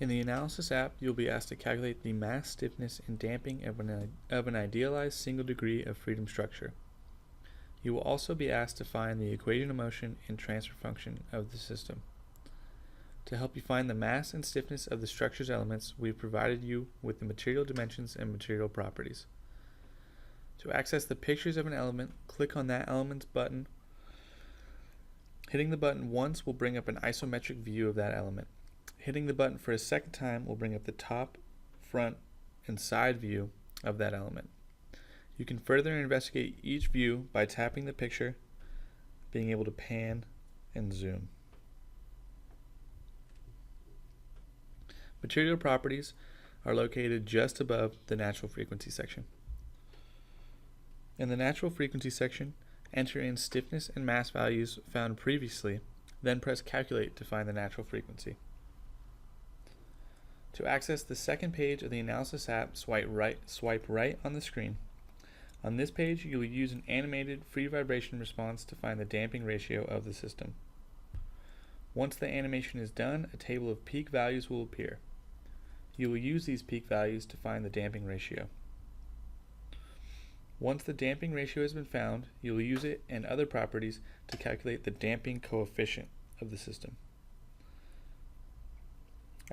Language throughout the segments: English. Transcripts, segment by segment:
In the Analysis app, you'll be asked to calculate the mass, stiffness, and damping of an idealized single degree of freedom structure. You will also be asked to find the equation of motion and transfer function of the system. To help you find the mass and stiffness of the structure's elements, we've provided you with the material dimensions and material properties. To access the pictures of an element, click on that element's button. Hitting the button once will bring up an isometric view of that element. Hitting the button for a second time will bring up the top, front, and side view of that element. You can further investigate each view by tapping the picture, being able to pan and zoom. Material properties are located just above the natural frequency section. In the natural frequency section, enter in stiffness and mass values found previously, then press calculate to find the natural frequency. To access the second page of the Analysis app, swipe right on the screen. On this page, you will use an animated free vibration response to find the damping ratio of the system. Once the animation is done, a table of peak values will appear. You will use these peak values to find the damping ratio. Once the damping ratio has been found, you will use it and other properties to calculate the damping coefficient of the system.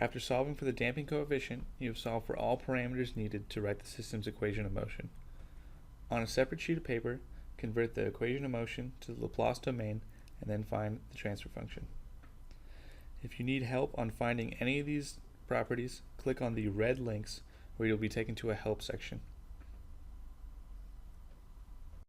After solving for the damping coefficient, you have solved for all parameters needed to write the system's equation of motion. On a separate sheet of paper, convert the equation of motion to the Laplace domain and then find the transfer function. If you need help on finding any of these properties, click on the red links where you'll be taken to a help section.